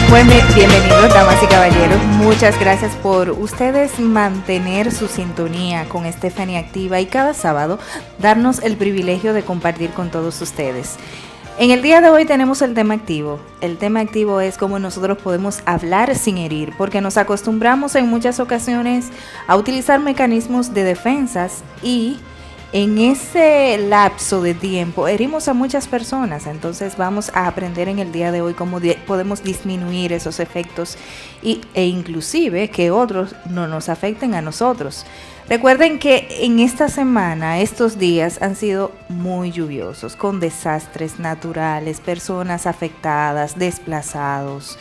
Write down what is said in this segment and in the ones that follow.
Bienvenidos, damas y caballeros. Muchas gracias por ustedes mantener su sintonía con Stephanie Activa y cada sábado darnos el privilegio de compartir con todos ustedes. En el día de hoy tenemos el tema activo. El tema activo es cómo nosotros podemos hablar sin herir, porque nos acostumbramos en muchas ocasiones a utilizar mecanismos de defensas y en ese lapso de tiempo herimos a muchas personas. Entonces vamos a aprender en el día de hoy cómo podemos disminuir esos efectos e inclusive que otros no nos afecten a nosotros. Recuerden que en esta semana, estos días han sido muy lluviosos, con desastres naturales, personas afectadas, desplazados,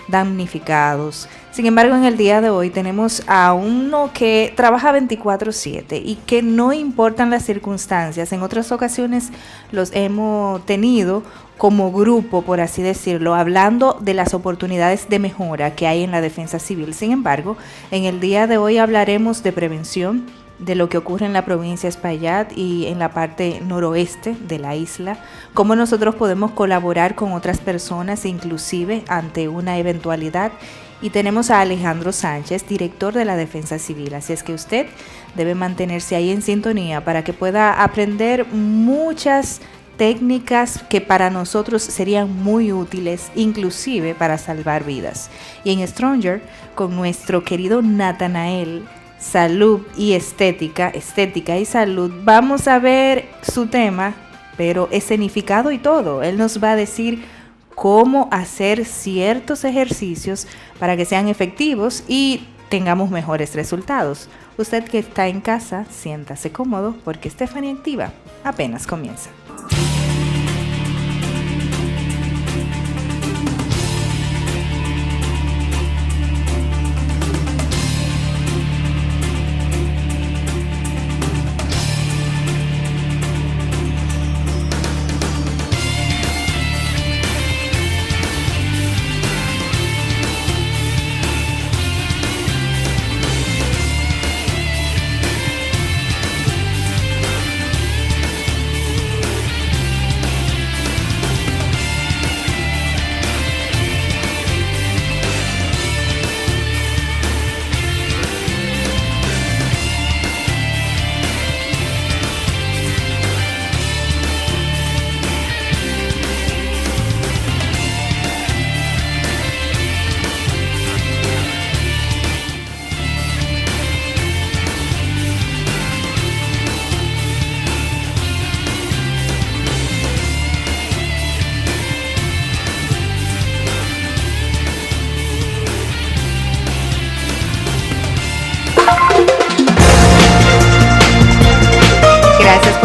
damnificados. Sin embargo, en el día de hoy tenemos a uno que trabaja 24/7 y que no importan las circunstancias. En otras ocasiones los hemos tenido como grupo, por así decirlo, hablando de las oportunidades de mejora que hay en la defensa civil. Sin embargo, en el día de hoy hablaremos de prevención, de lo que ocurre en la provincia de Espaillat y en la parte noroeste de la isla, cómo nosotros podemos colaborar con otras personas, inclusive ante una eventualidad. Y tenemos a Alejandro Sánchez, director de la Defensa Civil, así es que usted debe mantenerse ahí en sintonía para que pueda aprender muchas técnicas que para nosotros serían muy útiles, inclusive para salvar vidas. Y en Stronger, con nuestro querido Natanael, salud y estética y salud, vamos a ver su tema, pero escenificado y todo. Él nos va a decir cómo hacer ciertos ejercicios para que sean efectivos y tengamos mejores resultados. Usted que está en casa, siéntase cómodo porque Stephanie Activa apenas comienza.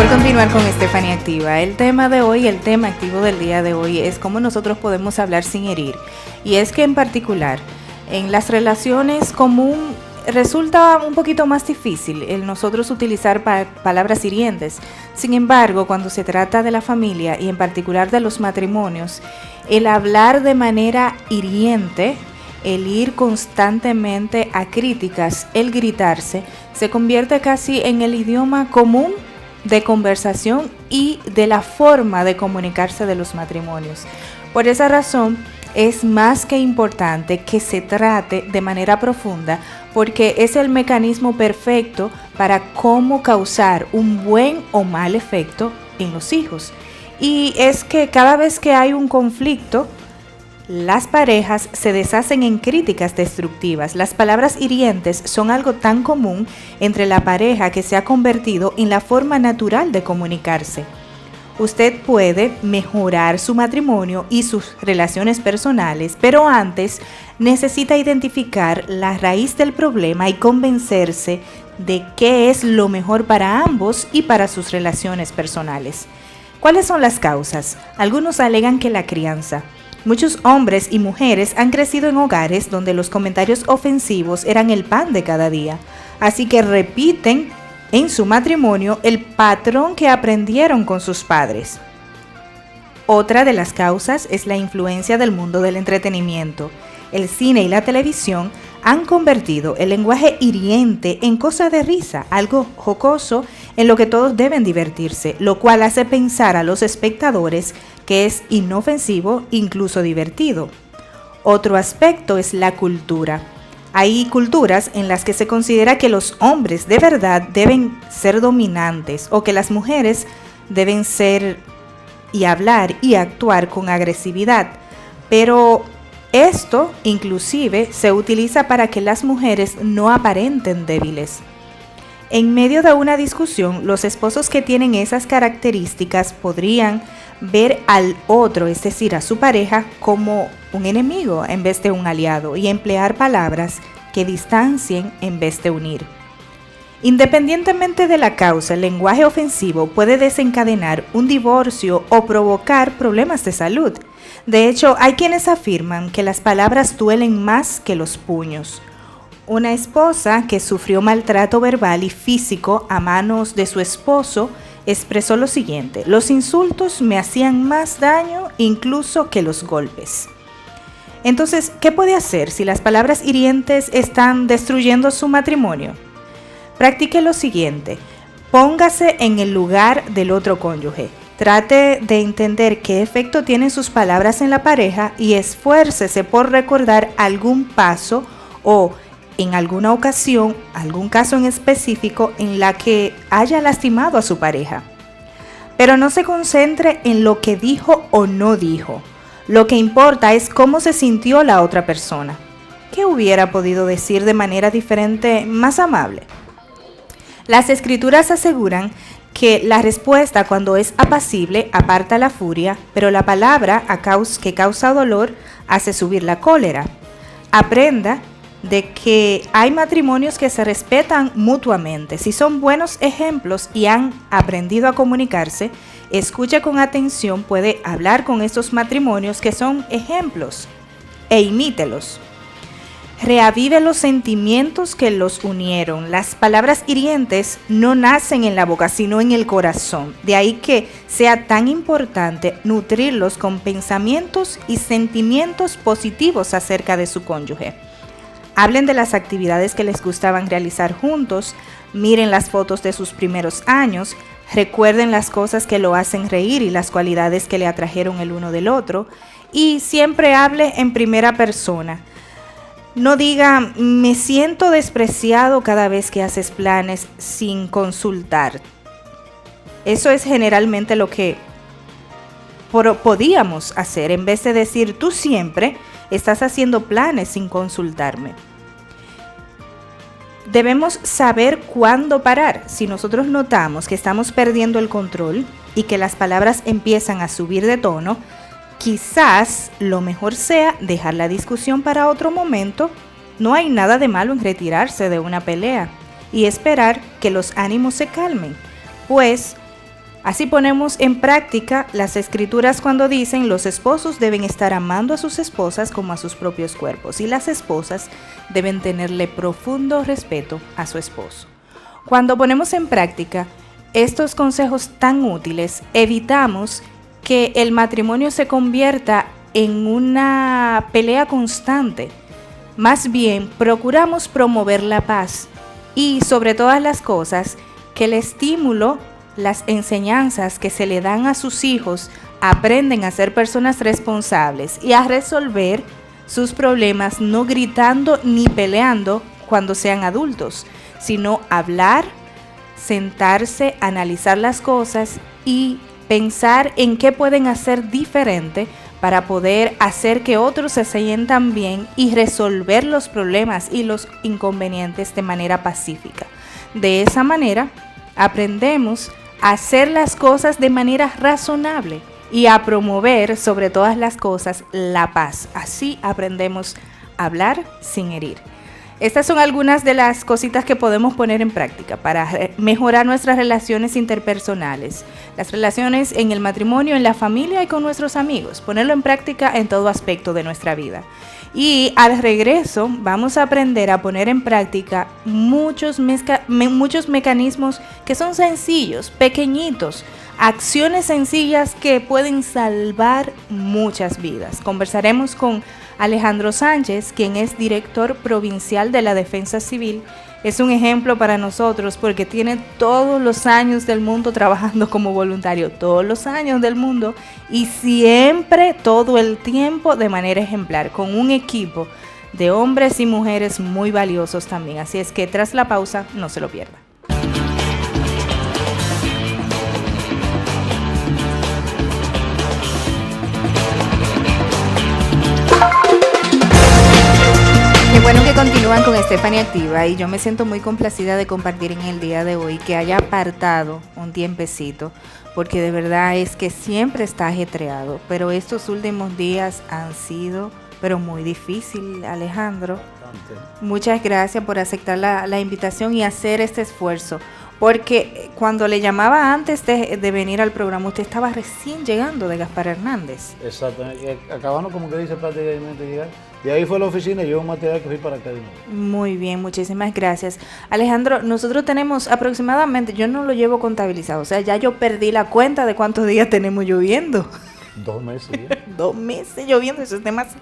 Continuar con Stephanie Activa. El tema de hoy, el tema activo del día de hoy es cómo nosotros podemos hablar sin herir. Y es que en particular, en las relaciones común resulta un poquito más difícil el nosotros utilizar palabras hirientes. Sin embargo, cuando se trata de la familia y en particular de los matrimonios, el hablar de manera hiriente, el ir constantemente a críticas, el gritarse, se convierte casi en el idioma común de conversación y de la forma de comunicarse de los matrimonios. Por esa razón, es más que importante que se trate de manera profunda, porque es el mecanismo perfecto para cómo causar un buen o mal efecto en los hijos. Y es que cada vez que hay un conflicto, las parejas se deshacen en críticas destructivas. Las palabras hirientes son algo tan común entre la pareja que se ha convertido en la forma natural de comunicarse. Usted puede mejorar su matrimonio y sus relaciones personales, pero antes necesita identificar la raíz del problema y convencerse de qué es lo mejor para ambos y para sus relaciones personales. ¿Cuáles son las causas? Algunos alegan que la crianza. Muchos hombres y mujeres han crecido en hogares donde los comentarios ofensivos eran el pan de cada día, así que repiten en su matrimonio el patrón que aprendieron con sus padres. Otra de las causas es la influencia del mundo del entretenimiento. El cine y la televisión han convertido el lenguaje hiriente en cosa de risa, algo jocoso en lo que todos deben divertirse, lo cual hace pensar a los espectadores que es inofensivo, incluso divertido. Otro aspecto es la cultura. Hay culturas en las que se considera que los hombres de verdad deben ser dominantes o que las mujeres deben ser y hablar y actuar con agresividad, pero esto inclusive se utiliza para que las mujeres no aparenten débiles. En medio de una discusión, los esposos que tienen esas características podrían ver al otro, es decir, a su pareja, como un enemigo en vez de un aliado y emplear palabras que distancien en vez de unir. Independientemente de la causa, el lenguaje ofensivo puede desencadenar un divorcio o provocar problemas de salud. De hecho, hay quienes afirman que las palabras duelen más que los puños. Una esposa que sufrió maltrato verbal y físico a manos de su esposo expresó lo siguiente: los insultos me hacían más daño incluso que los golpes. Entonces, ¿qué puede hacer si las palabras hirientes están destruyendo su matrimonio? Practique lo siguiente: póngase en el lugar del otro cónyuge. Trate de entender qué efecto tienen sus palabras en la pareja y esfuércese por recordar algún paso o en alguna ocasión, algún caso en específico en la que haya lastimado a su pareja. Pero no se concentre en lo que dijo o no dijo. Lo que importa es cómo se sintió la otra persona. ¿Qué hubiera podido decir de manera diferente, más amable? Las escrituras aseguran que la respuesta, cuando es apacible, aparta la furia, pero la palabra que causa dolor hace subir la cólera. Aprenda de que hay matrimonios que se respetan mutuamente. Si son buenos ejemplos y han aprendido a comunicarse, escuche con atención, puede hablar con estos matrimonios que son ejemplos e imítelos. Reavive los sentimientos que los unieron. Las palabras hirientes no nacen en la boca, sino en el corazón. De ahí que sea tan importante nutrirlos con pensamientos y sentimientos positivos acerca de su cónyuge. Hablen de las actividades que les gustaban realizar juntos, miren las fotos de sus primeros años, recuerden las cosas que lo hacen reír y las cualidades que le atrajeron el uno del otro, y siempre hable en primera persona. No diga, me siento despreciado cada vez que haces planes sin consultar. Eso es generalmente lo que podíamos hacer, en vez de decir, tú siempre estás haciendo planes sin consultarme. Debemos saber cuándo parar. Si nosotros notamos que estamos perdiendo el control y que las palabras empiezan a subir de tono, quizás lo mejor sea dejar la discusión para otro momento. No hay nada de malo en retirarse de una pelea y esperar que los ánimos se calmen, pues así ponemos en práctica las escrituras cuando dicen los esposos deben estar amando a sus esposas como a sus propios cuerpos y las esposas deben tenerle profundo respeto a su esposo. Cuando ponemos en práctica estos consejos tan útiles, evitamos que el matrimonio se convierta en una pelea constante. Más bien, procuramos promover la paz y, sobre todas las cosas, que el estímulo, las enseñanzas que se le dan a sus hijos aprenden a ser personas responsables y a resolver sus problemas no gritando ni peleando cuando sean adultos, sino hablar, sentarse, analizar las cosas y pensar en qué pueden hacer diferente para poder hacer que otros se sientan bien y resolver los problemas y los inconvenientes de manera pacífica. De esa manera, aprendemos a hacer las cosas de manera razonable y a promover sobre todas las cosas la paz. Así aprendemos a hablar sin herir. Estas son algunas de las cositas que podemos poner en práctica para mejorar nuestras relaciones interpersonales, las relaciones en el matrimonio, en la familia y con nuestros amigos, ponerlo en práctica en todo aspecto de nuestra vida. Y al regreso vamos a aprender a poner en práctica muchos mecanismos que son sencillos, pequeñitos, acciones sencillas que pueden salvar muchas vidas. Conversaremos con Alejandro Sánchez, quien es director provincial de la Defensa Civil, es un ejemplo para nosotros porque tiene todos los años del mundo trabajando como voluntario, todos los años del mundo y siempre, todo el tiempo de manera ejemplar, con un equipo de hombres y mujeres muy valiosos también. Así es que tras la pausa, no se lo pierda. Qué bueno que continúan con Stephanie Activa y yo me siento muy complacida de compartir en el día de hoy que haya apartado un tiempecito, porque de verdad es que siempre está ajetreado, pero estos últimos días han sido muy difícil, Alejandro. Muchas gracias por aceptar la invitación y hacer este esfuerzo, porque cuando le llamaba antes de venir al programa, usted estaba recién llegando de Gaspar Hernández. Exactamente, acabamos como que dice prácticamente llegar. De ahí fue a la oficina y yo un material que fui para acá. Muy bien, muchísimas gracias. Alejandro, nosotros tenemos aproximadamente, yo no lo llevo contabilizado, o sea, ya yo perdí la cuenta de cuántos días tenemos lloviendo. 2 meses ya. 2 meses lloviendo, eso es demasiado.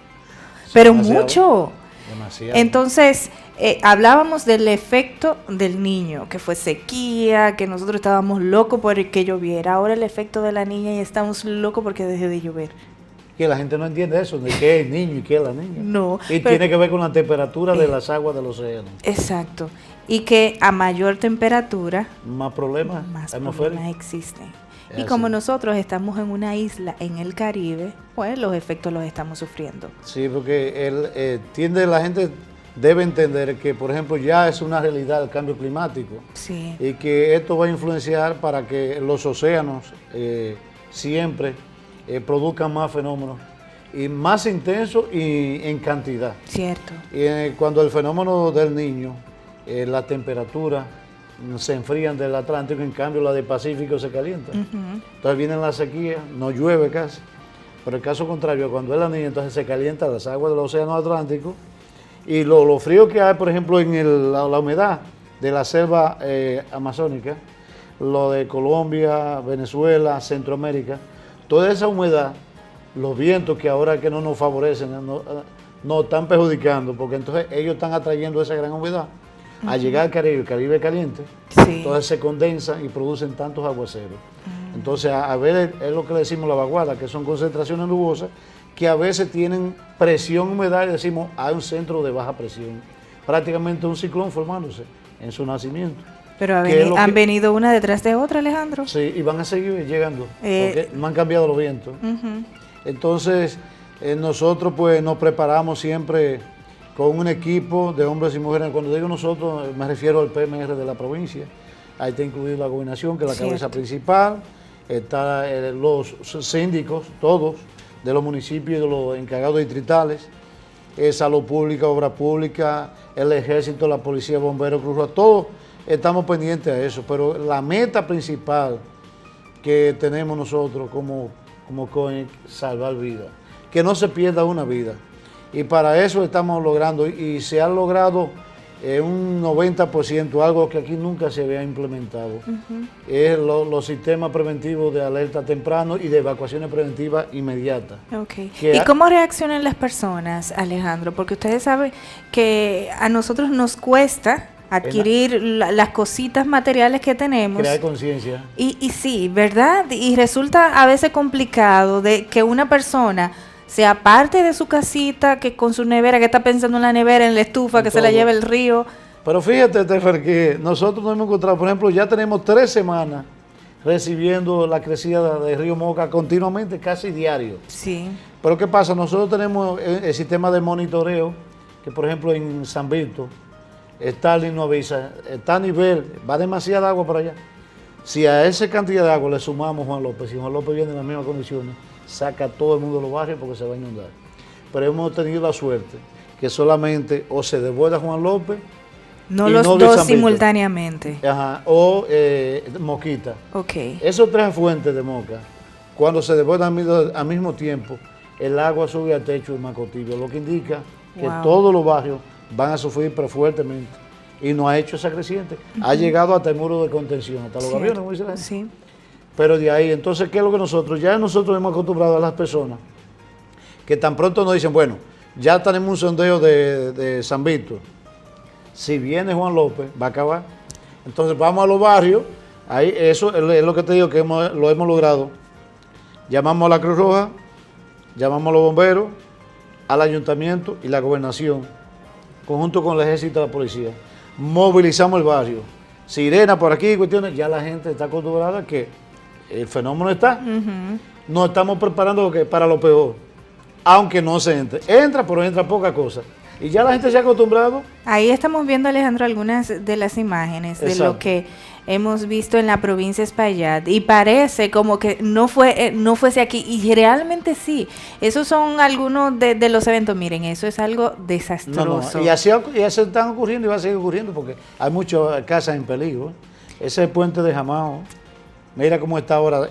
Pero demasiado, mucho. Demasiado. Entonces, hablábamos del efecto del niño, que fue sequía, que nosotros estábamos locos por que lloviera. Ahora el efecto de la niña y estamos locos porque dejó de llover. Que la gente no entiende eso, de qué es el niño y qué es la niña. No. Y tiene que ver con la temperatura de las aguas del océano. Exacto. Y que a mayor temperatura, más problemas existen. Y como nosotros estamos en una isla en el Caribe, pues los efectos los estamos sufriendo. Sí, porque la gente debe entender que, por ejemplo, ya es una realidad el cambio climático. Sí. Y que esto va a influenciar para que los océanos siempre produzcan más fenómenos y más intensos y en cantidad. Cierto. Y cuando el fenómeno del Niño, la temperatura se enfrían del Atlántico, en cambio la del Pacífico se calienta. Entonces viene la sequía, no llueve casi. Pero el caso contrario, cuando es la Niña, entonces se calientan las aguas del océano Atlántico y lo frío que hay, por ejemplo, en la humedad de la selva amazónica, lo de Colombia, Venezuela, Centroamérica, toda esa humedad, los vientos que ahora que no nos favorecen, nos están perjudicando, porque entonces ellos están atrayendo esa gran humedad. Al llegar al Caribe, el Caribe es caliente, sí. Entonces se condensan y producen tantos aguaceros. Entonces, a ver, es lo que le decimos la vaguada, que son concentraciones nubosas, que a veces tienen presión, humedad, y decimos, hay un centro de baja presión. Prácticamente un ciclón formándose en su nacimiento. Pero han venido una detrás de otra, Alejandro. Sí, y van a seguir llegando, porque no han cambiado los vientos. Entonces, nosotros pues nos preparamos siempre con un equipo de hombres y mujeres. Cuando digo nosotros, me refiero al PMR de la provincia. Ahí está incluida la gobernación, que es la cabeza principal. Están los síndicos, todos, de los municipios y de los encargados distritales. Salud pública, obra pública, el ejército, la policía, bomberos, Cruz Roja, todos estamos pendientes a eso. Pero la meta principal que tenemos nosotros como COENC, salvar vidas. Que no se pierda una vida. Y para eso estamos logrando, y se ha logrado un 90%, algo que aquí nunca se había implementado. Es los sistemas preventivos de alerta temprano y de evacuaciones preventivas inmediatas. Okay. ¿Y cómo reaccionan las personas, Alejandro? Porque ustedes saben que a nosotros nos cuesta adquirir las cositas materiales que tenemos. Crear conciencia. Y sí, ¿verdad? Y resulta a veces complicado de que una persona sea parte de su casita, que con su nevera, que está pensando en la nevera, en la estufa, que se la lleve el río. Pero fíjate, Tefer, que nosotros nos hemos encontrado, por ejemplo, ya tenemos 3 semanas recibiendo la crecida del río Moca continuamente, casi diario. Sí. Pero ¿qué pasa? Nosotros tenemos el sistema de monitoreo, que por ejemplo en San Vito, Starling nos avisa, está a nivel, va demasiada agua por allá. Si a esa cantidad de agua le sumamos Juan López, si Juan López viene en las mismas condiciones, saca a todo el mundo de los barrios porque se va a inundar. Pero hemos tenido la suerte que solamente o se desborda Juan López, no los dos simultáneamente. Ajá, o Moquita. Okay. Esos 3 fuentes de Moca, cuando se desbordan al mismo tiempo, el agua sube al techo del Macotibio, lo que indica que todos los barrios van a sufrir pero fuertemente. Y no ha hecho esa creciente. Ha llegado hasta el muro de contención, hasta los aviones, como dicen. Sí. Pero de ahí, entonces, ¿qué es lo que nosotros hemos acostumbrado a las personas? Que tan pronto nos dicen, bueno, ya tenemos un sondeo de San Víctor, Si viene Juan López, va a acabar. Entonces vamos a los barrios, ahí eso es lo que te digo que lo hemos logrado. Llamamos a la Cruz Roja, llamamos a los bomberos, al ayuntamiento y la gobernación, conjunto con el ejército y la policía. Movilizamos el barrio. Sirena por aquí, cuestiones, ya la gente está acostumbrada a que el fenómeno está. Nos estamos preparando para lo peor, aunque no se entre. Entra, pero entra poca cosa. Y ya la gente se ha acostumbrado. Ahí estamos viendo, Alejandro, algunas de las imágenes de lo que hemos visto en la provincia de Espaillat, y parece como que no fuese aquí, y realmente sí. Esos son algunos de los eventos. Miren, eso es algo desastroso. No. Y así están ocurriendo y va a seguir ocurriendo porque hay muchas casas en peligro. Ese puente de Jamao, mira cómo está ahora,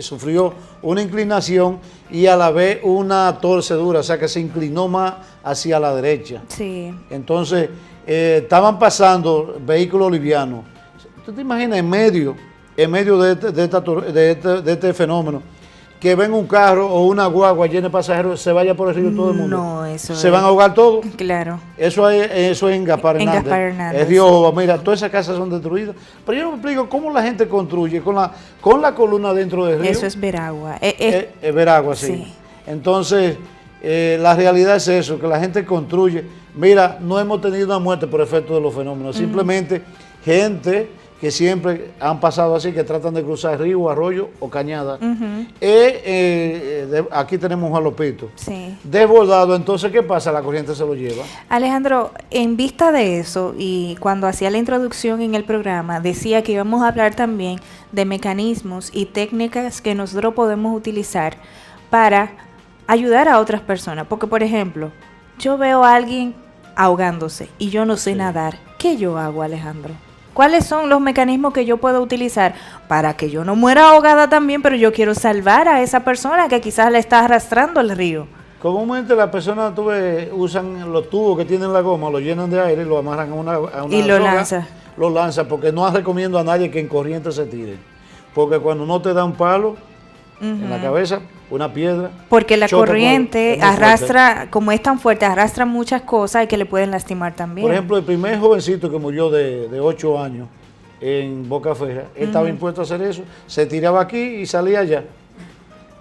sufrió una inclinación y a la vez una torcedura, o sea que se inclinó más hacia la derecha. Sí. Entonces, estaban pasando vehículos livianos. ¿Tú te imaginas en medio de este fenómeno, que ven un carro o una guagua llena de pasajeros, se vaya por el río todo el mundo? No, eso ¿Se van a ahogar todos? Claro. Eso es en Gaspar Hernández. En Gaspar Hernández. Es Río, mira, todas esas casas son destruidas. Pero yo no me explico cómo la gente construye con la columna dentro del río. Eso es Veragua. Es Veragua, sí. Entonces, la realidad es eso, que la gente construye. Mira, no hemos tenido una muerte por efecto de los fenómenos, simplemente gente que siempre han pasado así, que tratan de cruzar río, arroyo o cañada. Aquí tenemos un jalopito. Sí. Desbordado, entonces, ¿qué pasa? La corriente se lo lleva. Alejandro, en vista de eso, y cuando hacía la introducción en el programa, decía que íbamos a hablar también de mecanismos y técnicas que nosotros podemos utilizar para ayudar a otras personas. Porque, por ejemplo, yo veo a alguien ahogándose y yo no sé nadar. ¿Qué yo hago, Alejandro? ¿Cuáles son los mecanismos que yo puedo utilizar para que yo no muera ahogada también, pero yo quiero salvar a esa persona que quizás le está arrastrando el río? Comúnmente las personas usan los tubos que tienen la goma, lo llenan de aire y lo amarran a una y lo lanza. Lo lanza, porque no recomiendo a nadie que en corriente se tire. Porque cuando no te da un palo en la cabeza, una piedra. Porque la corriente arrastra, como es tan fuerte, arrastra muchas cosas y que le pueden lastimar también. Por ejemplo, el primer jovencito que murió de 8 años en Boca Feja, estaba impuesto a hacer eso, se tiraba aquí y salía allá.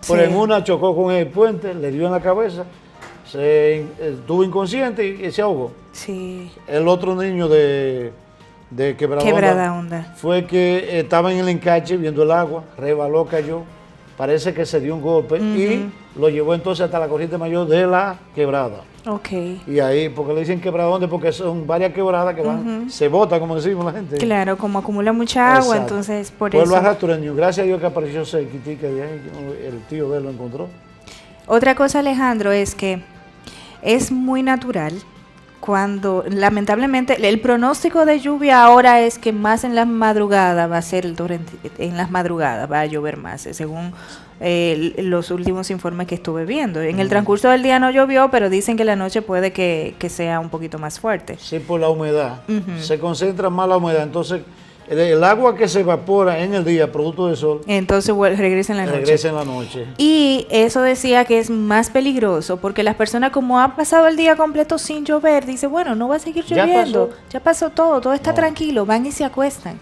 Pero en una chocó con el puente, le dio en la cabeza, estuvo inconsciente y se ahogó. Sí. El otro niño de Quebrada Honda fue que estaba en el encache viendo el agua, rebaló, cayó. Parece que se dio un golpe y lo llevó entonces hasta la corriente mayor de la quebrada. Y ahí, porque le dicen quebrada, ¿dónde? Porque son varias quebradas que van, se botan, como decimos la gente. Claro, como acumula mucha agua, entonces por eso. Pueblo arrastreño, gracias a Dios que apareció cerquitica de ahí, el tío de él lo encontró. Otra cosa, Alejandro, es que es muy natural cuando, lamentablemente, el pronóstico de lluvia ahora es que más en las madrugadas va a ser el torrente, en las madrugadas va a llover más, según los últimos informes que estuve viendo. En el transcurso del día no llovió, pero dicen que la noche puede que sea un poquito más fuerte. Sí, por la humedad. Se concentra más la humedad, entonces el agua que se evapora en el día, producto del sol, entonces regresa en la noche. Regresa en la noche. Y eso decía que es más peligroso, porque las personas, como han pasado el día completo sin llover, dice, bueno, no va a seguir lloviendo, ya pasó todo está tranquilo, van y se acuestan.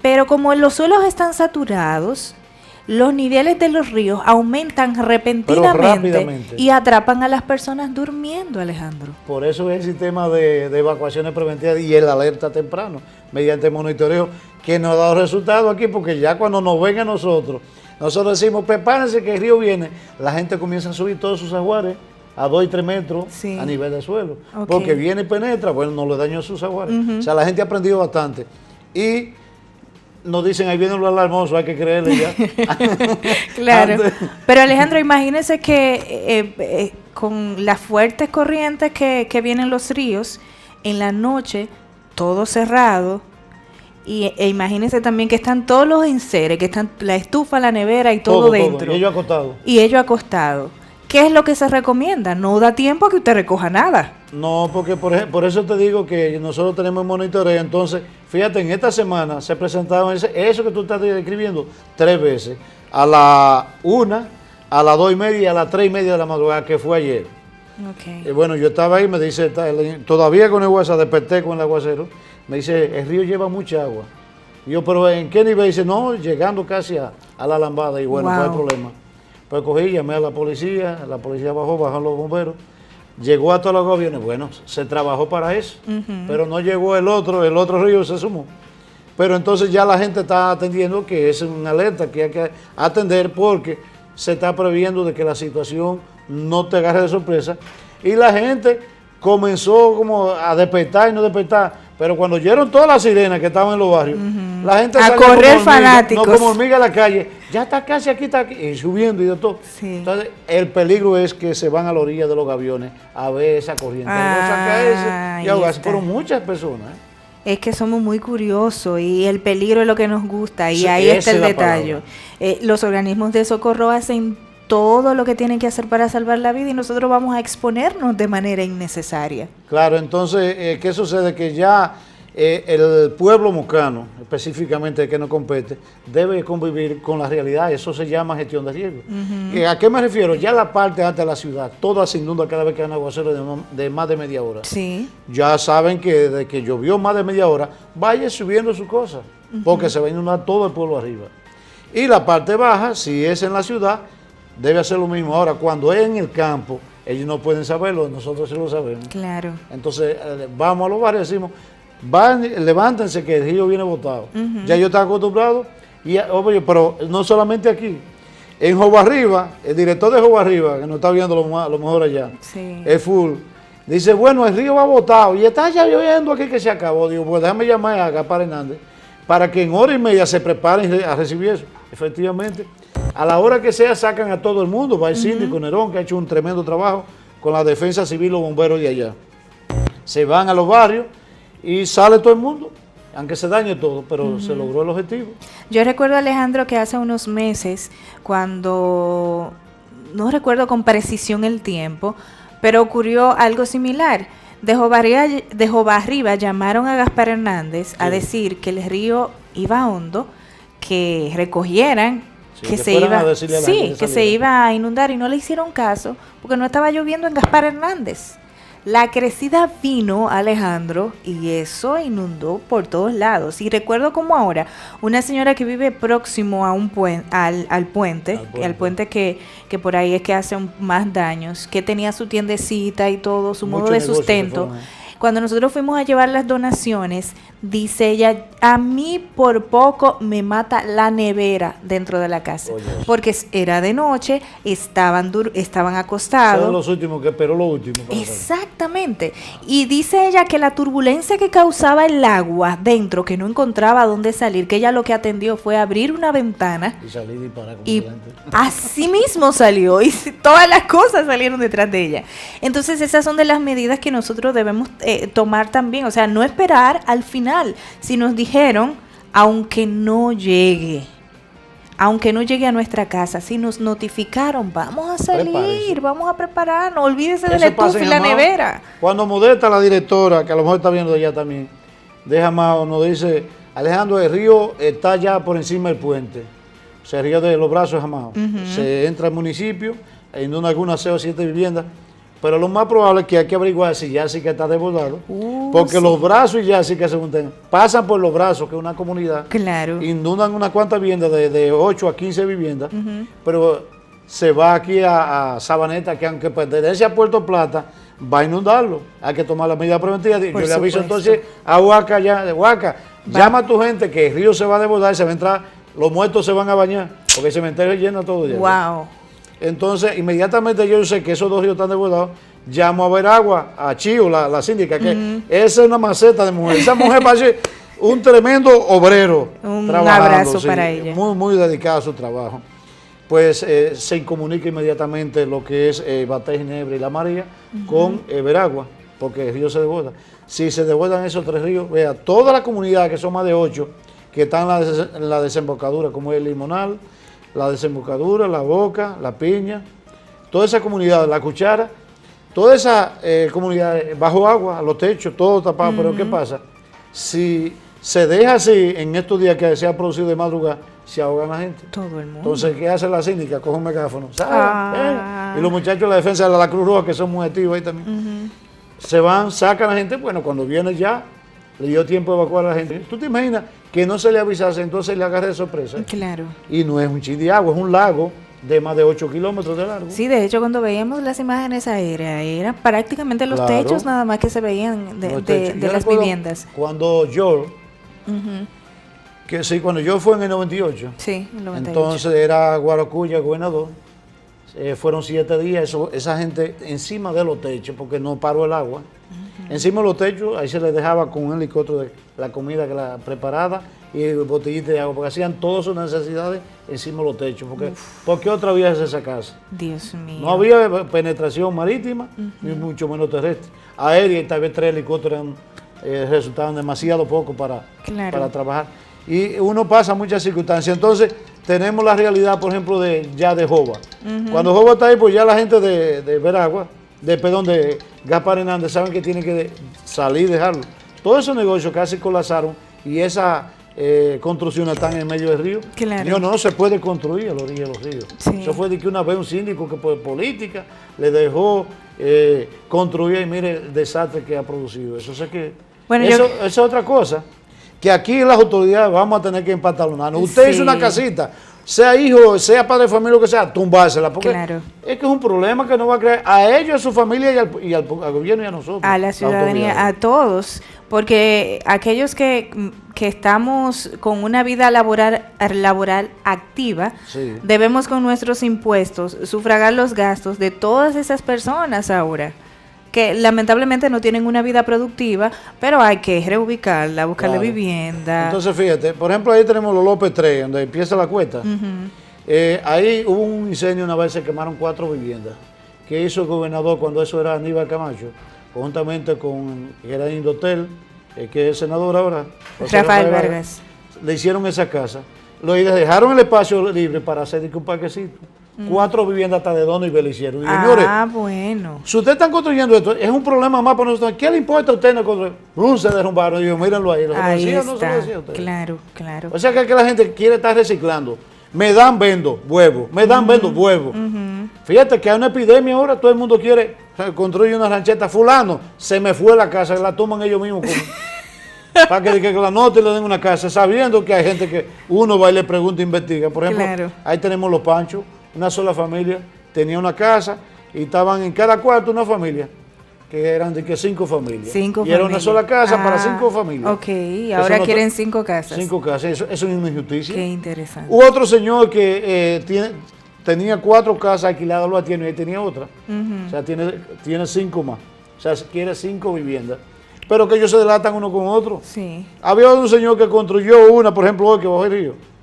Pero como los suelos están saturados, los niveles de los ríos aumentan repentinamente y atrapan a las personas durmiendo, Alejandro. Por eso es el sistema de evacuaciones preventivas y el alerta temprano, mediante monitoreo, que nos ha dado resultados aquí, porque ya cuando nos ven a nosotros decimos, prepárense que el río viene, la gente comienza a subir todos sus aguares a 2 y 3 metros a nivel del suelo, porque viene y penetra, bueno, no le dañó sus aguares. O sea, la gente ha aprendido bastante. Y nos dicen, ahí vienen los alarmosos, hay que creerle ya. Claro. Pero Alejandro, imagínese que con las fuertes corrientes que vienen los ríos, en la noche, todo cerrado, e imagínense también que están todos los enseres, que están la estufa, la nevera y todo dentro. Y ellos acostados. Y ellos acostados. ¿Qué es lo que se recomienda? No da tiempo a que usted recoja nada. No, porque por eso te digo que nosotros tenemos monitoreo. Entonces, fíjate, en esta semana se presentaron eso que tú estás describiendo 3 veces. A la 1, a las 2:30 y a las 3:30 de la madrugada, que fue ayer. Okay. Bueno, yo estaba ahí, me dice, todavía con el WhatsApp, desperté con el aguacero, me dice, el río lleva mucha agua. Y yo, pero ¿en qué nivel? Dice, no, llegando casi a la lambada, y bueno, no hay problema. Pues cogí, llamé a la policía bajó, bajaron los bomberos, llegó a todos los gobiernos, bueno, se trabajó para eso, pero no llegó el otro río se sumó. Pero entonces ya la gente está atendiendo que es una alerta que hay que atender porque se está previendo de que la situación no te agarre de sorpresa. Y la gente comenzó como a despertar y no despertar. Pero cuando oyeron todas las sirenas que estaban en los barrios, la gente a correr fanáticos. No como hormiga a la calle, ya está casi aquí, y subiendo y de todo. Sí. Entonces, el peligro es que se van a la orilla de los gaviones a ver esa corriente. Y ahogarse, pero muchas personas. Es que somos muy curiosos y el peligro es lo que nos gusta y sí, ahí está el detalle. Los organismos de socorro hacen todo lo que tienen que hacer para salvar la vida y nosotros vamos a exponernos de manera innecesaria. Claro, entonces, ¿qué sucede? Que ya el pueblo mocano, específicamente el que nos compete, debe convivir con la realidad. Eso se llama gestión de riesgo. ¿A qué me refiero? Ya la parte alta de la ciudad, toda se inunda cada vez que hay un aguacero de más de media hora. Sí. Ya saben que desde que llovió más de media hora, vaya subiendo su cosa, porque se va a inundar todo el pueblo arriba. Y la parte baja, si es en la ciudad, debe hacer lo mismo. Ahora, cuando es en el campo, ellos no pueden saberlo, nosotros sí lo sabemos. Claro. Entonces, vamos a los barrios y decimos, levántense que el río viene botado. Ya yo estaba acostumbrado, pero no solamente aquí. En Jobarriba, el director de Jobarriba, que nos está viendo lo mejor allá, sí, es full, dice, bueno, el río va botado y está ya lloviendo aquí que se acabó. Digo, pues déjame llamar a Gaspar Hernández para que en hora y media se preparen a recibir eso. Efectivamente, a la hora que sea sacan a todo el mundo. Va el síndico Nerón, que ha hecho un tremendo trabajo con la defensa civil, los bomberos de allá. Se van a los barrios y sale todo el mundo, aunque se dañe todo, pero se logró el objetivo. Yo recuerdo, Alejandro, que hace unos meses, cuando, no recuerdo con precisión el tiempo, pero ocurrió algo similar. De Jobarriba llamaron a Gaspar Hernández a decir que el río iba hondo, que recogieran, que se iba a inundar, y no le hicieron caso porque no estaba lloviendo en Gaspar Hernández. La crecida vino, Alejandro, y eso inundó por todos lados. Y recuerdo como ahora, una señora que vive próximo a un al puente que por ahí es que hace más daños, que tenía su tiendecita y todo, su modo de sustento. Cuando nosotros fuimos a llevar las donaciones, dice ella, a mí por poco me mata la nevera dentro de la casa. Oye, porque era de noche, estaban acostados. Son los últimos que esperó lo último. Exactamente. Y dice ella que la turbulencia que causaba el agua dentro, que no encontraba dónde salir, que ella lo que atendió fue abrir una ventana. Y salir y así mismo salió. Y todas las cosas salieron detrás de ella. Entonces esas son de las medidas que nosotros debemos tomar también. O sea, no esperar al final. Si nos dijeron, aunque no llegue a nuestra casa, si nos notificaron, vamos a salir, vamos a prepararnos, olvídese de la estufa y la nevera. Cuando Modesta, la directora, que a lo mejor está viendo allá también, nos dice, Alejandro, el río está ya por encima del puente, o sea, el río de los Brazos Jamao. Se entra al municipio, inunda algunas 6 o 7 viviendas, pero lo más probable es que hay que averiguar si Yásica está desbordado, porque los Brazos y Yásica se juntan, pasan por los Brazos, que es una comunidad, inundan unas cuantas viviendas, de 8 a 15 viviendas, pero se va aquí a Sabaneta, que aunque pertenece a Puerto Plata, va a inundarlo. Hay que tomar las medidas preventivas. Yo le aviso entonces a Huaca, llama a tu gente que el río se va a desbordar, se va a entrar, los muertos se van a bañar, porque el cementerio llena todo ya. Wow. Entonces, inmediatamente yo sé que esos 2 ríos están desbordados, llamo a Veragua, a Chío, la síndica, que esa es una maceta de mujer. Esa mujer parece un tremendo obrero. Un abrazo para ella. Muy, muy dedicada a su trabajo. Pues se comunica inmediatamente lo que es Batey, Ginebra y La María con Veragua, porque el río se desborda. Si se desbordan esos 3 ríos, vea, toda la comunidad, que son más de 8, que están en la desembocadura, como es el Limonal, la desembocadura, la Boca, la Piña, toda esa comunidad, la Cuchara, toda esa comunidad bajo agua, los techos, todo tapado. Pero ¿qué pasa? Si se deja así, en estos días que se ha producido de madrugada, se ahogan la gente. Todo el mundo. Entonces, ¿qué hace la síndica? Coge un megáfono, y los muchachos de la defensa de la Cruz Roja, que son muy activos ahí también, se van, sacan a la gente, bueno, cuando viene ya, le dio tiempo de evacuar a la gente. ¿Tú te imaginas que no se le avisase, entonces le agarre de sorpresa? Claro. Y no es un chin de agua, es un lago de más de 8 kilómetros de largo. Sí, de hecho, cuando veíamos las imágenes aéreas, eran prácticamente los techos nada más que se veían de las viviendas. Cuando yo, cuando yo fue en el 98, sí, el 98. Entonces era Guaracuya, gobernador, fueron 7 días, esa gente encima de los techos, porque no paró el agua, encima de los techos, ahí se les dejaba con un helicóptero de la comida que la preparada y botellita de agua, porque hacían todas sus necesidades encima de los techos, porque otra vía es esa casa. Dios mío. No había penetración marítima, ni mucho menos terrestre. Aérea, y tal vez 3 helicópteros resultaban demasiado poco para trabajar. Y uno pasa muchas circunstancias. Entonces, tenemos la realidad, por ejemplo, de Joba. Cuando Joba está ahí, pues ya la gente de Veragua, de Gaspar Hernández, saben que tienen que salir y dejarlo. Todos esos negocios casi colapsaron y esas construcciones están en medio del río. Claro. No se puede construir a la orilla de los ríos. Sí. Eso fue de que una vez un síndico que por política le dejó construir y mire el desastre que ha producido. Eso es otra cosa. Que aquí las autoridades vamos a tener que empatalonarnos. Usted hizo una casita, sea hijo, sea padre de familia, lo que sea, tumbársela. Porque es que es un problema que no va a crear a ellos, a su familia y al gobierno y a nosotros. A la ciudadanía, a todos. Porque aquellos que estamos con una vida laboral activa, debemos con nuestros impuestos sufragar los gastos de todas esas personas ahora, que lamentablemente no tienen una vida productiva, pero hay que reubicarla, buscarle vivienda. Entonces, fíjate, por ejemplo, ahí tenemos los López 3, donde empieza la cuesta. Ahí hubo un incendio una vez, se quemaron 4 viviendas. ¿Qué hizo el gobernador cuando eso era Aníbal Camacho? Conjuntamente con Geraldine Dotel, que es senador ahora. Rafael Vargas. Le hicieron esa casa. Lo dejaron el espacio libre para hacer un parquecito. 4 viviendas hasta de Dono y Beliciero. Señores, bueno. Si ustedes están construyendo esto, es un problema más para nosotros. ¿Qué le importa a ustedes no construir? Se derrumbaron. Y yo, mírenlo ahí. Ahí está. No se lo decía a ustedes. Claro. O sea que la gente quiere estar reciclando. Me dan, vendo, huevo. Me dan, vendo, huevo. Fíjate que hay una epidemia ahora. Todo el mundo quiere construir una rancheta. Fulano, se me fue la casa. La toman ellos mismos. Para que la nota y le den una casa. Sabiendo que hay gente que uno va y le pregunta e investiga. Por ejemplo, ahí tenemos los Panchos. Una sola familia tenía una casa y estaban en cada cuarto una familia, que eran de que 5 familias. Y era una sola casa para 5 familias. Ok, ahora quieren 5 casas. 5 casas, eso es una injusticia. Qué interesante. Hubo otro señor que tenía 4 casas alquiladas, lo tiene, y ahí tenía otra. O sea, tiene 5 más. O sea, quiere 5 viviendas. Pero que ellos se delatan uno con otro. Sí. Había un señor que construyó una, por ejemplo, hoy que bajó el río.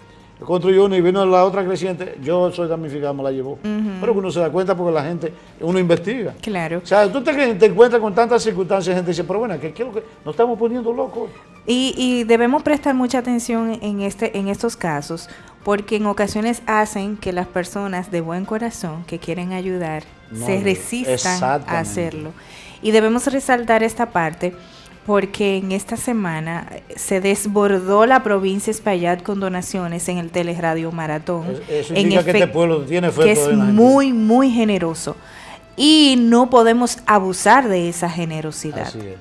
Construyó una y vino la otra creciente, yo soy damnificado, me la llevó. Pero uno se da cuenta porque la gente, uno investiga. Claro. O sea, tú te encuentras con tantas circunstancias, gente dice, pero bueno, ¿qué es lo que nos estamos poniendo locos? Y debemos prestar mucha atención en estos casos, porque en ocasiones hacen que las personas de buen corazón que quieren ayudar se resistan a hacerlo. Y debemos resaltar esta parte, porque en esta semana se desbordó la provincia Espaillat con donaciones en el Teleradio Maratón. Eso indica que este pueblo tiene fe, que es muy, muy generoso. Y no podemos abusar de esa generosidad. Así es.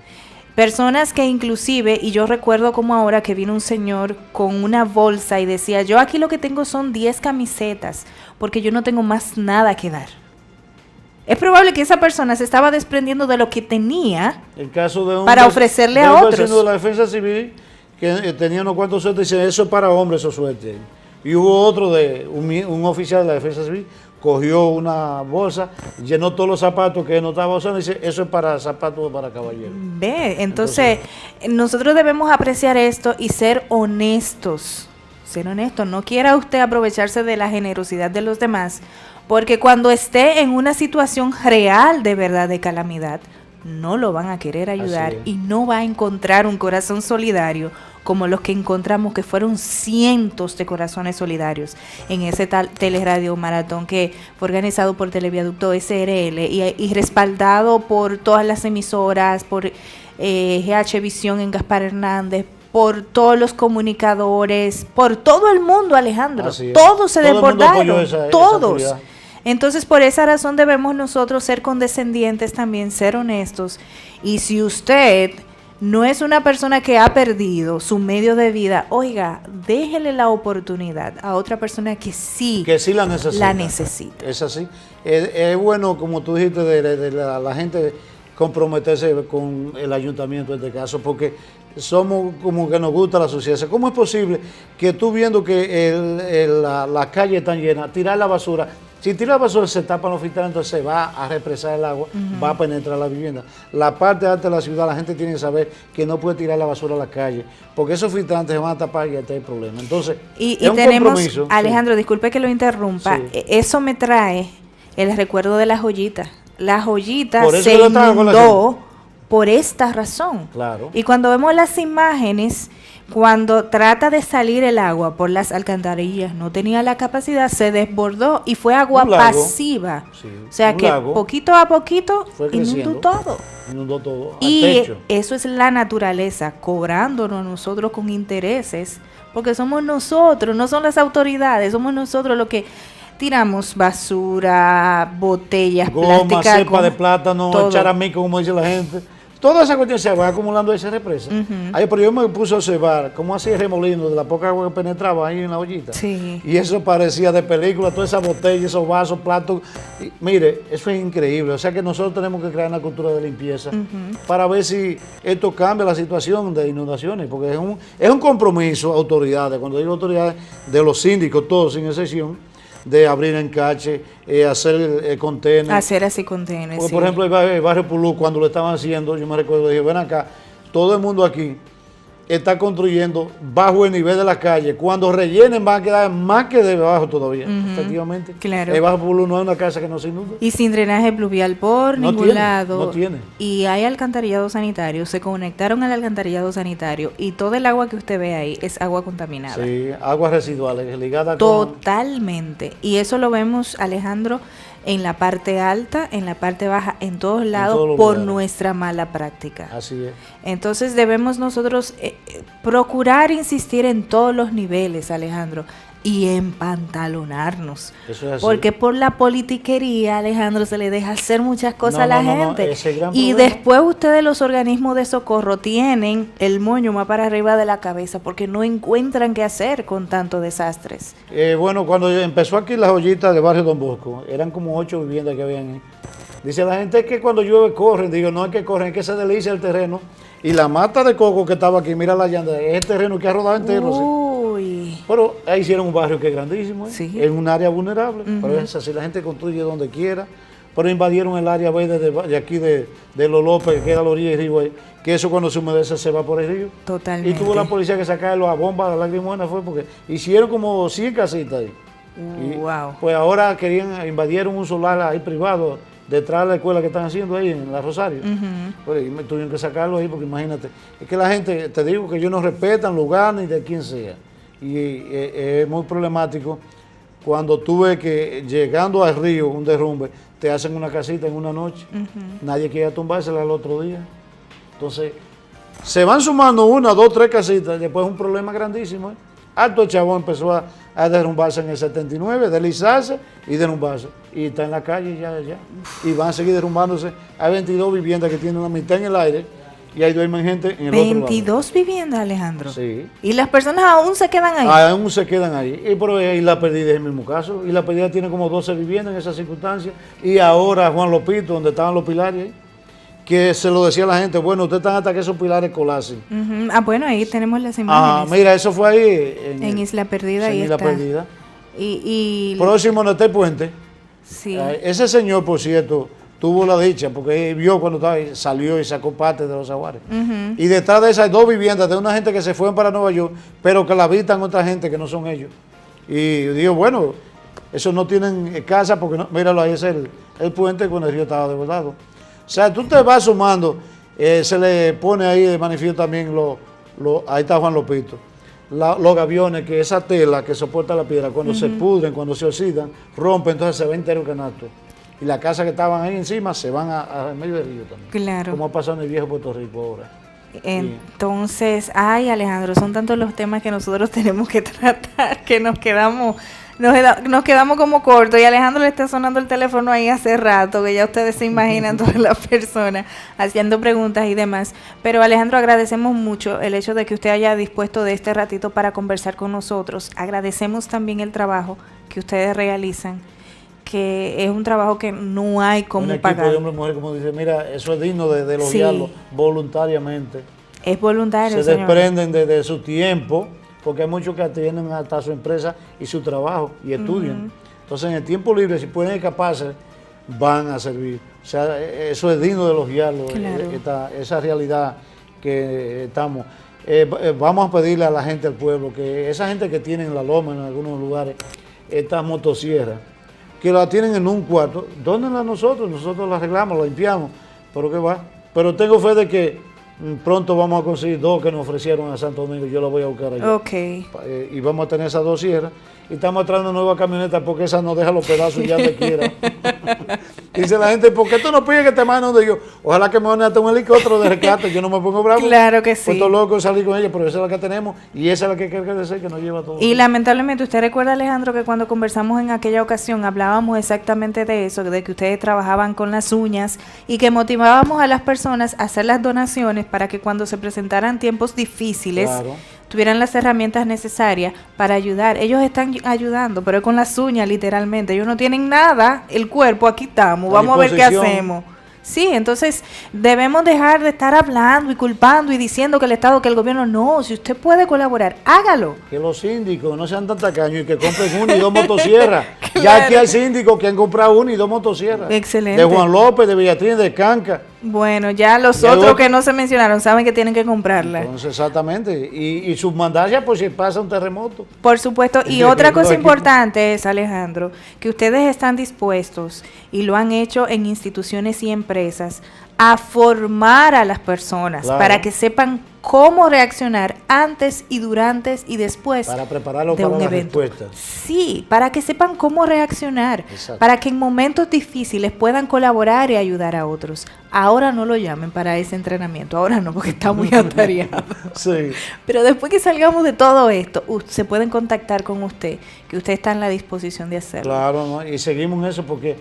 Personas que inclusive, y yo recuerdo como ahora que vino un señor con una bolsa y decía, yo aquí lo que tengo son 10 camisetas, porque yo no tengo más nada que dar. Es probable que esa persona se estaba desprendiendo de lo que tenía para ofrecerle a otros. De la defensa civil que tenía unos cuantos sueltos y dice, eso es para hombres, eso suerte. Y hubo otro de un oficial de la defensa civil, cogió una bolsa, llenó todos los zapatos que no estaba usando y dice, eso es para zapatos para caballeros. Entonces, nosotros debemos apreciar esto y ser honestos. Ser honestos. No quiera usted aprovecharse de la generosidad de los demás, porque cuando esté en una situación real de verdad de calamidad, no lo van a querer ayudar y no va a encontrar un corazón solidario como los que encontramos, que fueron cientos de corazones solidarios en ese Teleradio Maratón que fue organizado por Televiaducto SRL y respaldado por todas las emisoras, por GH Visión en Gaspar Hernández, por todos los comunicadores, por todo el mundo, Alejandro. Todos se desbordaron, todos. Entonces, por esa razón debemos nosotros ser condescendientes también, ser honestos. Y si usted no es una persona que ha perdido su medio de vida, oiga, déjele la oportunidad a otra persona que sí la necesita. Es así. Es bueno, como tú dijiste, de la gente comprometerse con el ayuntamiento en este caso, porque somos como que nos gusta la sociedad. ¿Cómo es posible que tú viendo que la calle está llena, tirar la basura? Si tira la basura se tapan los filtros, entonces se va a represar el agua, va a penetrar la vivienda. La parte alta de la ciudad, la gente tiene que saber que no puede tirar la basura a la calle, porque esos filtrantes se van a tapar y ahí está el problema. Entonces, y tenemos, Alejandro, disculpe que lo interrumpa, eso me trae el recuerdo de la joyita. La joyita se inundó por esta razón. Claro. Y cuando vemos las imágenes, cuando trata de salir el agua por las alcantarillas, no tenía la capacidad, se desbordó y fue agua pasiva. Sí, o sea que poquito a poquito inundó todo. Inundó todo. Y eso es la naturaleza, cobrándonos nosotros con intereses, porque somos nosotros, no son las autoridades, somos nosotros los que tiramos basura, botellas, goma, cepa de plátano, charamico, como dice la gente. Toda esa cuestión se va acumulando en esa represa. Pero yo me puse a observar cómo hacía el remolino de la poca agua que penetraba ahí en la ollita. Sí. Y eso parecía de película, todas esas botellas, esos vasos, platos. Y, mire, eso es increíble. O sea que nosotros tenemos que crear una cultura de limpieza para ver si esto cambia la situación de inundaciones. Porque es un compromiso, autoridades, cuando digo autoridades, de los síndicos, todos sin excepción, de abrir encache, hacer contenedores. Hacer así contenedores, sí. Por ejemplo, el barrio Pulú, cuando lo estaban haciendo, yo me recuerdo, dije, ven acá, todo el mundo aquí está construyendo bajo el nivel de la calle. Cuando rellenen van a quedar más que debajo todavía, efectivamente. Claro. El Bajo Pulú no es una casa que no se inunda. Y sin drenaje pluvial por ningún lado. No tiene. Y hay alcantarillado sanitario, se conectaron al alcantarillado sanitario y todo el agua que usted ve ahí es agua contaminada. Sí, aguas residuales ligadas totalmente. Y eso lo vemos, Alejandro, en la parte alta, en la parte baja, en todos lados, por nuestra mala práctica. Así es. Entonces debemos nosotros procurar insistir en todos los niveles, Alejandro, y empantalonarnos. Eso es así. Porque por la politiquería, Alejandro, se le deja hacer muchas cosas a la gente. Y problema. Después ustedes, los organismos de socorro, tienen el moño más para arriba de la cabeza porque no encuentran qué hacer con tantos desastres. Bueno, cuando empezó aquí la joyita de Barrio Don Bosco, eran como 8 viviendas que habían ahí. Dice la gente que cuando llueve corren. Digo, no es que corren, es que se desliza el terreno. Y la mata de coco que estaba aquí, mira la llanta, es el terreno que ha rodado entero. Uy. ¿sí? Pero ahí hicieron un barrio que es grandísimo, Sí. en un área vulnerable. Pero es así, la gente construye donde quiera. Pero invadieron el área verde de aquí de Los López, que queda a la orilla del río, que eso cuando se humedece se va por el río. Totalmente. Y tuvo la policía que sacarlo a bomba, a lagrimógenas, fue porque hicieron como 100 casitas ahí. Wow. Pues ahora invadieron un solar ahí privado, detrás de la escuela que están haciendo ahí en la Rosario. Pues, y me tuvieron que sacarlo ahí porque imagínate, es que la gente, te digo que ellos no respetan lugar ni de quién sea. Y es muy problemático cuando tú ves que llegando al río, un derrumbe, te hacen una casita en una noche, nadie quiere tumbársela al otro día. Entonces, se van sumando 1, 2, 3 casitas, y después es un problema grandísimo. Alto Chabón empezó a derrumbarse en el 79, deslizarse y derrumbarse. Y está en la calle ya. Y van a seguir derrumbándose. Hay 22 viviendas que tienen una mitad en el aire y hay duermen gente en el otro lado. 22 viviendas, Alejandro. Sí. Y las personas aún se quedan ahí. Aún se quedan ahí. Y la Perdida es el mismo caso. Y la Perdida tiene como 12 viviendas en esas circunstancias. Y ahora Juan Lopito, donde estaban los pilares ahí, que se lo decía a la gente, bueno, ustedes están hasta que esos pilares colasen. Bueno, ahí tenemos las imágenes. Mira, eso fue ahí. En Isla Perdida. En Isla Perdida. Y próximo no está el puente. Sí. Ese señor, por cierto, tuvo la dicha, porque vio cuando estaba ahí, salió y sacó parte de los aguares. Y detrás de esas 2 viviendas de una gente que se fue para Nueva York, pero que la habitan otra gente que no son ellos. Y digo, bueno, esos no tienen casa porque, no, míralo, ahí es el puente cuando el río estaba desbordado. O sea, tú te vas sumando, se le pone ahí de manifiesto también, ahí está Juan Lopito, los gaviones, que esa tela que soporta la piedra, cuando se pudren, cuando se oxidan, rompen, entonces se va entero el canasto. Y las casas que estaban ahí encima se van a medio del río también. Claro. Como ha pasado en el viejo Puerto Rico ahora. Entonces, ay, Alejandro, son tantos los temas que nosotros tenemos que tratar que nos quedamos como cortos. Y Alejandro le está sonando el teléfono ahí hace rato, que ya ustedes se imaginan todas las personas haciendo preguntas y demás. Pero Alejandro, agradecemos mucho el hecho de que usted haya dispuesto de este ratito para conversar con nosotros. Agradecemos también el trabajo que ustedes realizan, que es un trabajo que no hay como pagar. Un equipo de hombres y mujeres, como dice, mira, eso es digno de elogiarlo voluntariamente. Es voluntario, se desprenden de su tiempo, porque hay muchos que atienden hasta su empresa y su trabajo y estudian. Entonces, en el tiempo libre, si pueden escaparse, van a servir. O sea, eso es digno de elogiarlo, claro. Esa realidad que estamos. Vamos a pedirle a la gente del pueblo, que esa gente que tiene en la loma, en algunos lugares, estas motosierras, que la tienen en un cuarto, dónenla nosotros la arreglamos, la limpiamos, pero qué va. Pero tengo fe de que pronto vamos a conseguir 2 que nos ofrecieron a Santo Domingo, yo la voy a buscar allá. Okay. Y vamos a tener esas 2 sierras. Y estamos trayendo nuevas camionetas porque esa no deja los pedazos ya te quiera. Dice la gente, ¿por qué tú no pides que te manden donde yo? Ojalá que me manden hasta un helicóptero de rescate, yo no me pongo bravo. Claro que sí. Puesto loco salir con ella, pero esa es la que tenemos y esa es la que hay que agradecer, que nos lleva todo. Y lamentablemente, usted recuerda, Alejandro, que cuando conversamos en aquella ocasión hablábamos exactamente de eso, de que ustedes trabajaban con las uñas y que motivábamos a las personas a hacer las donaciones para que cuando se presentaran tiempos difíciles, claro, tuvieran las herramientas necesarias para ayudar. Ellos están ayudando, pero es con las uñas, literalmente. Ellos no tienen nada, el cuerpo, aquí estamos, vamos a ver qué hacemos. Sí, entonces debemos dejar de estar hablando y culpando y diciendo que el Estado, que el gobierno, no, si usted puede colaborar, hágalo. Que los síndicos no sean tan tacaños y que compren 1 y 2 motosierras. Claro. Ya aquí hay síndicos que han comprado 1 y 2 motosierras. Excelente. De Juan López, de Beatriz, de Canca. Bueno, ya los otros que no se mencionaron saben que tienen que comprarla. Entonces, exactamente. Y submandaria por si pasa un terremoto. Por supuesto. Y otra cosa importante es, Alejandro, que ustedes están dispuestos, y lo han hecho en instituciones y empresas, a formar a las personas, claro, para que sepan cómo reaccionar antes y durante y después para prepararlo de para un la evento. Respuesta. Sí, para que sepan cómo reaccionar. Exacto. Para que en momentos difíciles puedan colaborar y ayudar a otros. Ahora no lo llamen para ese entrenamiento, ahora no, porque está muy atareado. Sí. Pero después que salgamos de todo esto, se pueden contactar con usted, que usted está en la disposición de hacerlo. Claro, ¿no? Y seguimos en eso porque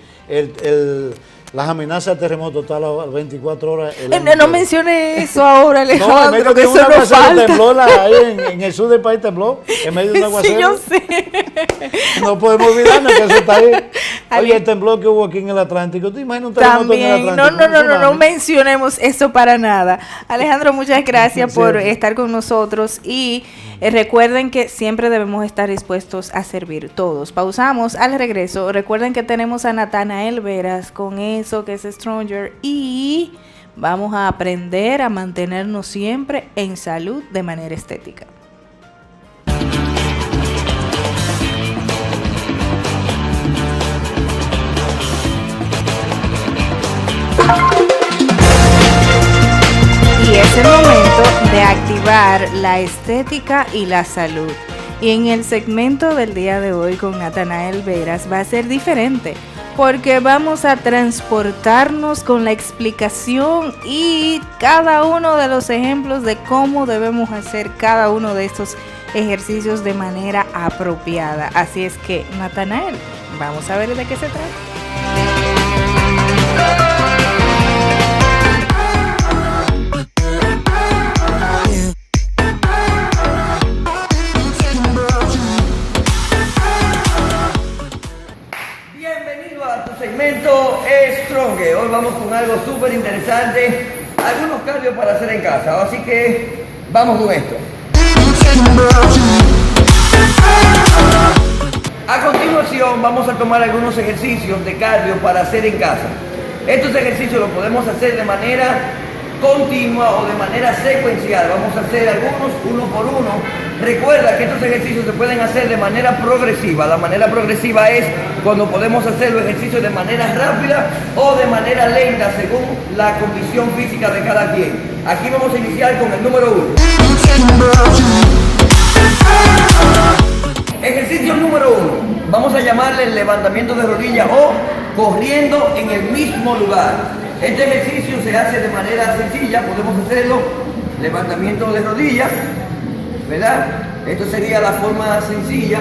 las amenazas de terremoto están a las 24 horas. No mencione eso ahora, Alejandro, no, que eso no falta. Tembló ahí en el sur del país, tembló en medio de un aguacero. Sí, yo sé. No podemos olvidarnos que eso está ahí. Oye, el temblor que hubo aquí en el Atlántico, ¿te imaginas un terremoto también, en el Atlántico? No mencionemos eso para nada. Alejandro, muchas gracias por estar con nosotros y recuerden que siempre debemos estar dispuestos a servir todos. Pausamos, al regreso recuerden que tenemos a Natanael Veras con eso que es Stronger y vamos a aprender a mantenernos siempre en salud de manera estética. Y es el momento de activar la estética y la salud. Y en el segmento del día de hoy con Natanael Veras va a ser diferente, porque vamos a transportarnos con la explicación y cada uno de los ejemplos de cómo debemos hacer cada uno de estos ejercicios de manera apropiada. Así es que, Natanael, vamos a ver de qué se trata. Segmento Stronger. Hoy vamos con algo súper interesante, algunos cambios para hacer en casa, así que vamos con esto. A continuación vamos a tomar algunos ejercicios de cardio para hacer en casa. Estos ejercicios los podemos hacer de manera continua o de manera secuencial. Vamos a hacer algunos uno por uno. Recuerda que estos ejercicios se pueden hacer de manera progresiva. La manera progresiva es cuando podemos hacer los ejercicios de manera rápida o de manera lenta según la condición física de cada quien. Aquí vamos a iniciar con el número 1. Ejercicio número 1. Vamos a llamarle el levantamiento de rodillas o corriendo en el mismo lugar. Este ejercicio se hace de manera sencilla, podemos hacerlo levantamiento de rodillas, ¿verdad? Esto sería la forma sencilla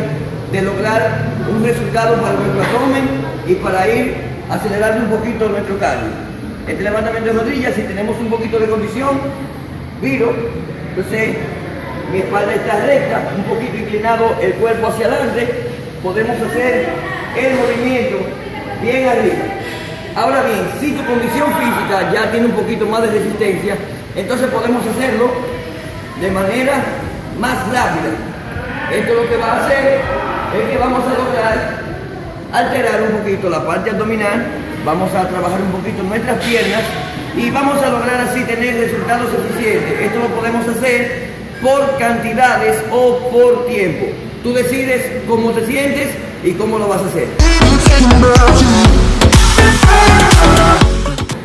de lograr un resultado para nuestro abdomen y para ir acelerando un poquito nuestro cardio. Este levantamiento de rodillas, si tenemos un poquito de condición, viro, entonces mi espalda está recta, un poquito inclinado el cuerpo hacia adelante, podemos hacer el movimiento bien arriba. Ahora bien, si tu condición física ya tiene un poquito más de resistencia, entonces podemos hacerlo de manera más rápida. Esto lo que va a hacer es que vamos a lograr alterar un poquito la parte abdominal, vamos a trabajar un poquito nuestras piernas y vamos a lograr así tener resultados eficientes. Esto lo podemos hacer por cantidades o por tiempo. Tú decides cómo te sientes y cómo lo vas a hacer.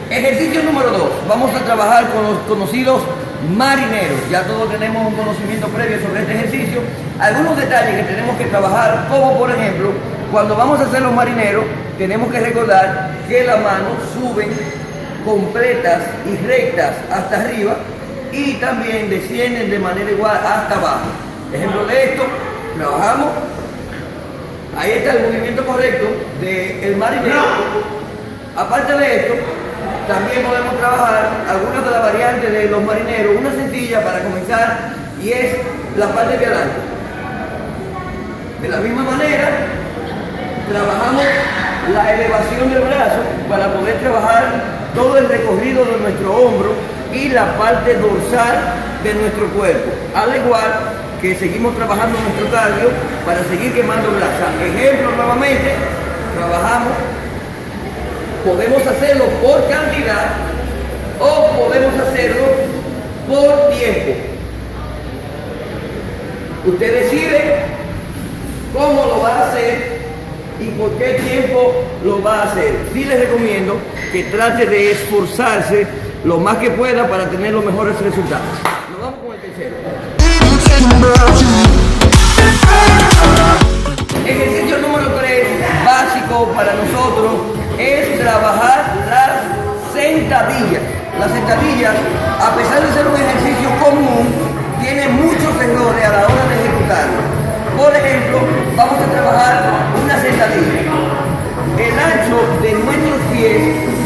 Ejercicio número 2. Vamos a trabajar con los conocidos marineros. Ya todos tenemos un conocimiento previo sobre este ejercicio. Algunos detalles que tenemos que trabajar, como por ejemplo, cuando vamos a hacer los marineros, tenemos que recordar que las manos suben completas y rectas hasta arriba y también descienden de manera igual hasta abajo. Ejemplo de esto, trabajamos. Ahí está el movimiento correcto del marinero. Aparte de esto, también podemos trabajar algunas de las variantes de los marineros, una sencilla para comenzar y es la parte de adelante. De la misma manera, trabajamos la elevación del brazo para poder trabajar todo el recorrido de nuestro hombro y la parte dorsal de nuestro cuerpo. Al igual que seguimos trabajando nuestro cardio para seguir quemando grasa. Ejemplo nuevamente, trabajamos. Podemos hacerlo por cantidad o podemos hacerlo por tiempo. Usted decide cómo lo va a hacer y por qué tiempo lo va a hacer. Sí les recomiendo que trate de esforzarse lo más que pueda para tener los mejores resultados. Nos vamos con el tercero. Ejercicio número 3, básico para nosotros, es trabajar las sentadillas. Las sentadillas, a pesar de ser un ejercicio común, tiene muchos errores a la hora de ejecutarlo. Por ejemplo, vamos a trabajar una sentadilla. El ancho de nuestros pies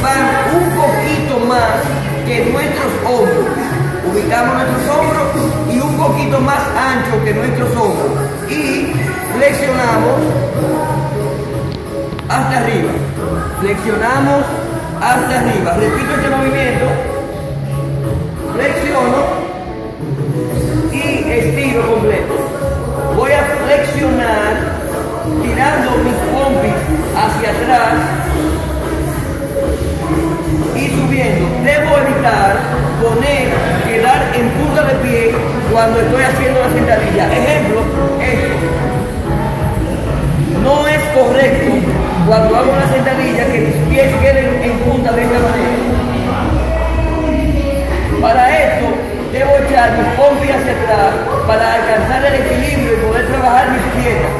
va un poquito más que nuestros hombros. Ubicamos nuestros hombros y un poquito más ancho que nuestros hombros. Y flexionamos hasta arriba. Flexionamos hasta arriba. Repito este movimiento. Flexiono y estiro completo. Voy a flexionar tirando mis pompis hacia atrás y subiendo. Debo evitar quedar en punta de pie cuando estoy haciendo la sentadilla. Ejemplo, esto. No es correcto cuando hago una sentadilla que mis pies queden en punta de esta manera. Para esto debo echar mis pompis hacia atrás para alcanzar el equilibrio y poder trabajar mis piernas.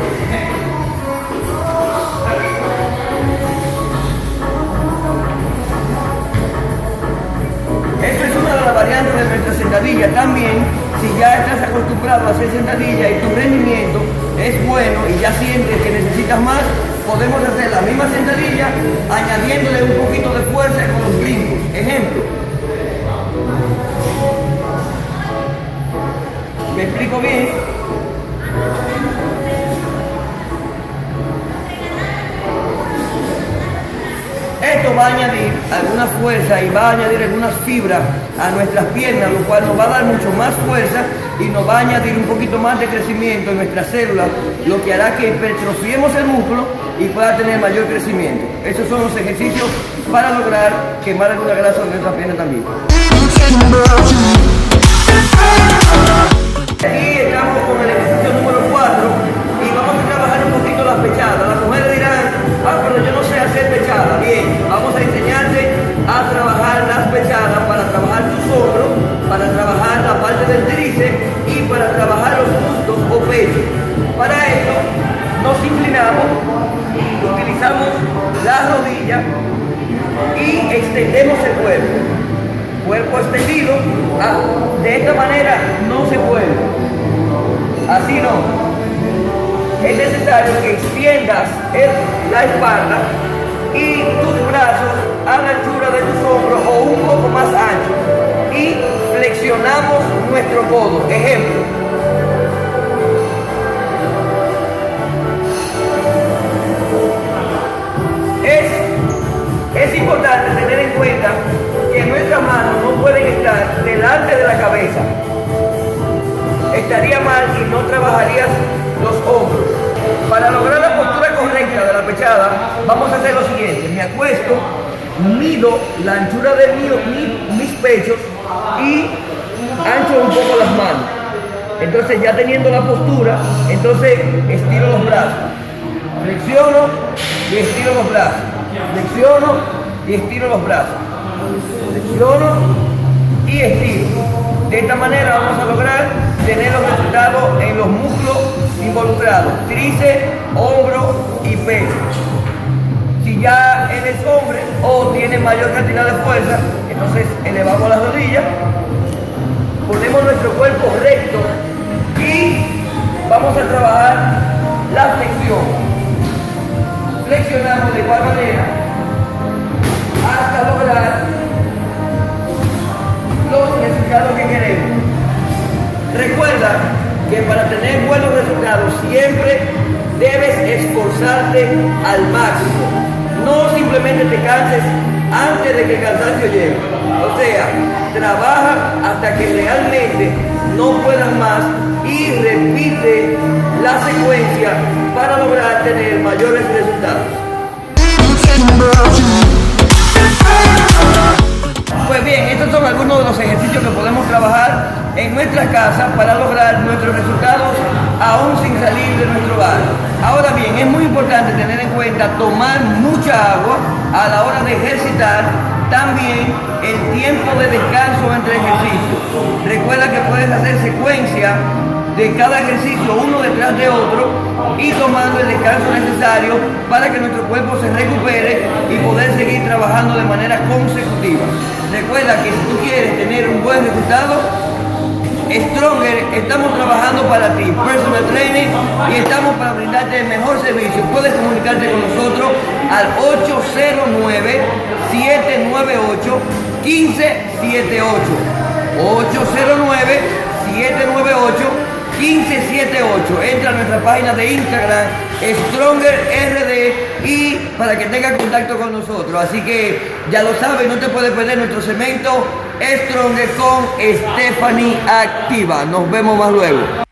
Esta es una de las variantes de nuestra sentadilla. También, si ya estás acostumbrado a hacer sentadilla y tu rendimiento es bueno y ya sientes que necesitas más, podemos hacer la misma sentadilla añadiéndole un poquito de fuerza con los brincos. Ejemplo. ¿Me explico bien? Esto va a añadir alguna fuerza y va a añadir algunas fibras a nuestras piernas, lo cual nos va a dar mucho más fuerza y nos va a añadir un poquito más de crecimiento en nuestras células, lo que hará que hipertrofiemos el músculo y pueda tener mayor crecimiento. Esos son los ejercicios para lograr quemar alguna grasa de nuestras piernas también. Aquí estamos con el ejercicio número 4 y vamos a trabajar un poquito las pechadas. Las mujeres dirán, pero yo no sé hacer pechadas. Bien, vamos a enseñarte a trabajar las pechadas para trabajar tus hombros, para trabajar la parte del tríceps y para trabajar los muslos o pecho. Para esto nos inclinamos, utilizamos las rodillas y extendemos el cuerpo. cuerpo extendido. De esta manera no se puede. Así no. Es necesario que extiendas la espalda y tus brazos a la altura de tus hombros o un poco más ancho. Y flexionamos nuestro codo. Ejemplo. Es importante tener en cuenta que nuestras manos no pueden estar delante de la cabeza. Estaría mal y no trabajarías los hombros. Para lograr la postura correcta de la pechada, vamos a hacer lo siguiente. Me acuesto, mido la anchura de mis pechos y ancho un poco las manos. Entonces, ya teniendo la postura, entonces estiro los brazos. Flexiono y estiro los brazos. Flexiono y estiro los brazos. Flexiono y estiro. De esta manera vamos a lograr tener los resultados en los músculos involucrados, tríceps, hombro y pecho. Si ya eres hombre o tienes mayor cantidad de fuerza, entonces elevamos las rodillas, ponemos nuestro cuerpo recto y vamos a trabajar la flexión. Flexionamos de igual manera hasta lograr los resultados que queremos. Recuerda que para tener buenos resultados siempre debes esforzarte al máximo. No simplemente te canses antes de que el cansancio llegue. O sea, trabaja hasta que realmente no puedas más y repite la secuencia para lograr tener mayores resultados. Pues bien, estos son algunos de los ejercicios que podemos trabajar en nuestra casa para lograr nuestros resultados aún sin salir de nuestro hogar. Ahora bien, es muy importante tener en cuenta tomar mucha agua a la hora de ejercitar, también el tiempo de descanso entre ejercicios. Recuerda que puedes hacer secuencia de cada ejercicio uno detrás de otro y tomando el descanso necesario para que nuestro cuerpo se recupere y poder seguir trabajando de manera consecutiva. Recuerda que si tú quieres tener un buen resultado, Stronger, estamos trabajando para ti, personal training, y estamos para brindarte el mejor servicio. Puedes comunicarte con nosotros al 809-798-1578. 809-798-1578. Entra a nuestra página de Instagram, StrongerRD, y para que tengas contacto con nosotros. Así que ya lo sabes, no te puedes perder nuestro segmento Stronger con Stephanie Activa. Nos vemos más luego.